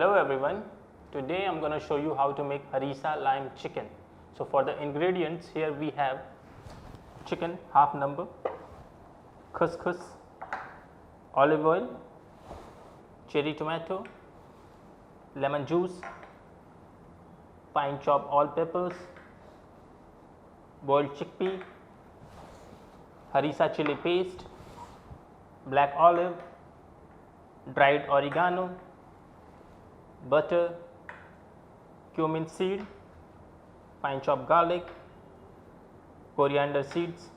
Hello everyone, today I am going to show you how to make harissa lime chicken. So for the ingredients, here we have chicken half number, couscous, olive oil, cherry tomato, lemon juice, fine chopped all peppers, boiled chickpea, harissa chili paste, black olive, dried oregano, butter, cumin seed, fine chopped garlic, coriander seeds,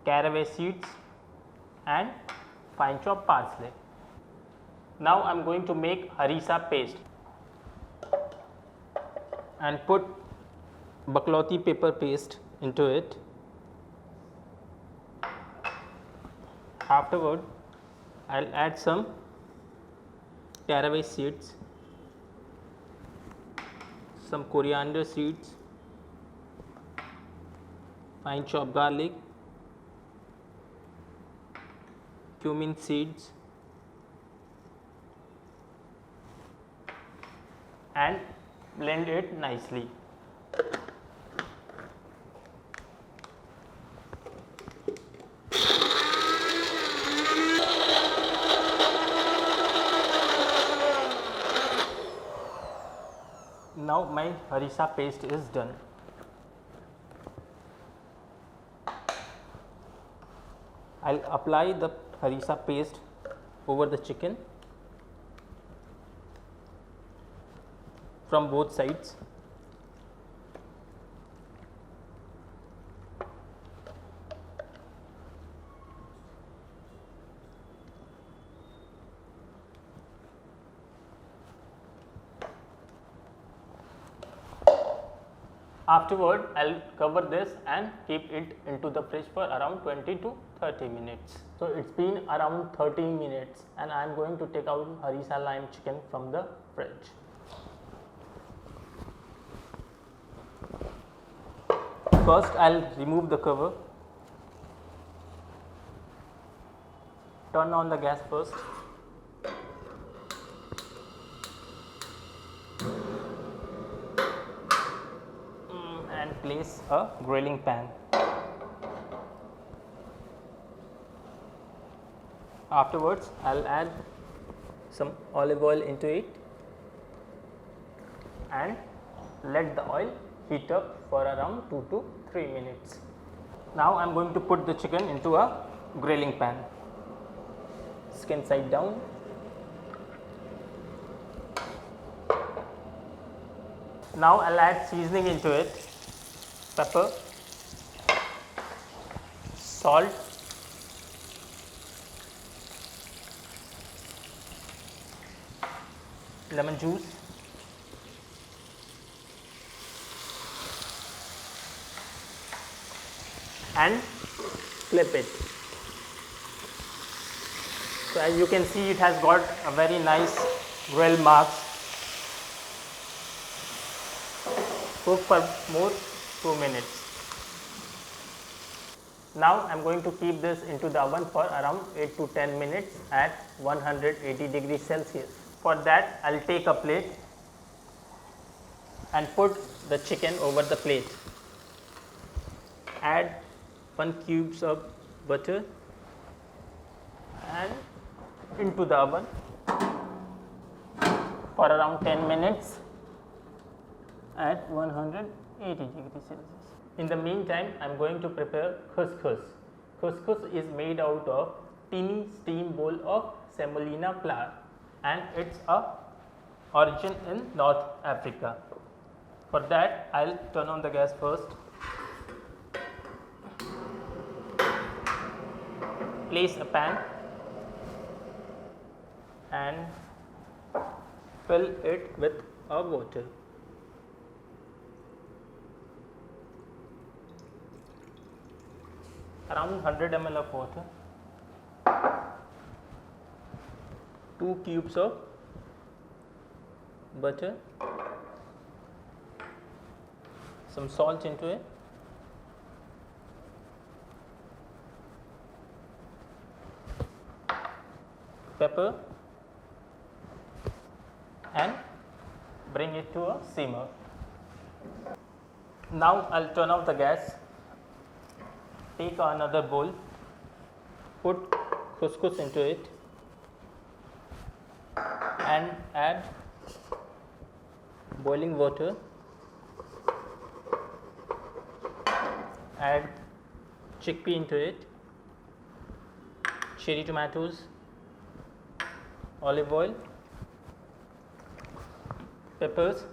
caraway seeds and fine chopped parsley. Now I am going to make harissa paste and put bakloti pepper paste into it. Afterward, I will add some caraway seeds, some coriander seeds, fine chopped garlic, cumin seeds and blend it nicely. Now my harissa paste is done. I will apply the harissa paste over the chicken from both sides. Afterward, I will cover this and keep it into the fridge for around 20 to 30 minutes. So, it has been around 30 minutes and I am going to take out harissa lime chicken from the fridge. First, I will remove the cover, turn on the gas first. And place a grilling pan. Afterwards, I will add some olive oil into it and let the oil heat up for around 2 to 3 minutes. Now I am going to put the chicken into a grilling pan, skin side down. Now I will add seasoning into it, pepper, salt, lemon juice, and flip it. So as you can see, it has got a very nice grill marks. Cook for more 2 minutes. Now I am going to keep this into the oven for around 8 to 10 minutes at 180 degrees Celsius. For that, I will take a plate and put the chicken over the plate. Add 1 cubes of butter and into the oven for around 10 minutes at 180 degrees Celsius. In the meantime, I am going to prepare couscous. Couscous is made out of teeny steam bowl of semolina flour and its origin in North Africa. For that, I will turn on the gas first. Place a pan and fill it with water. Around 100 ml of water, 2 cubes of butter, some salt into it, pepper bring it to a simmer. Now I'll turn off the gas, take another bowl, put couscous into it and add boiling water, add chickpea into it, cherry tomatoes, olive oil, peppers,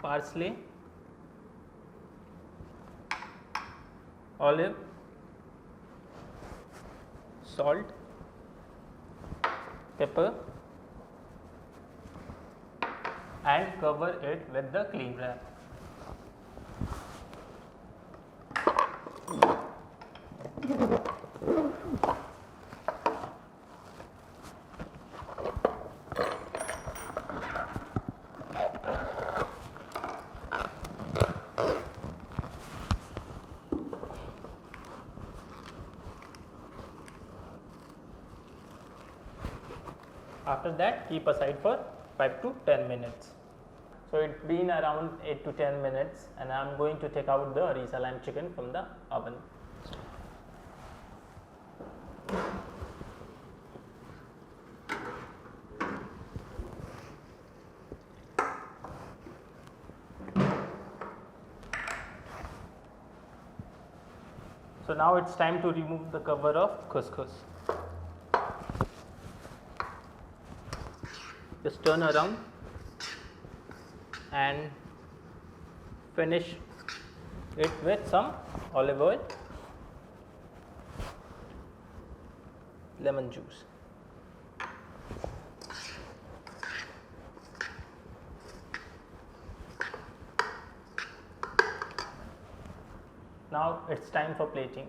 parsley, olive, salt, pepper and cover it with the cling wrap. After that, keep aside for 5 to 10 minutes. So it's been around 8 to 10 minutes and I am going to take out the harissa lamb chicken from the oven. So now it's time to remove the cover of couscous. Just turn around and finish it with some olive oil, lemon juice. Now it's time for plating.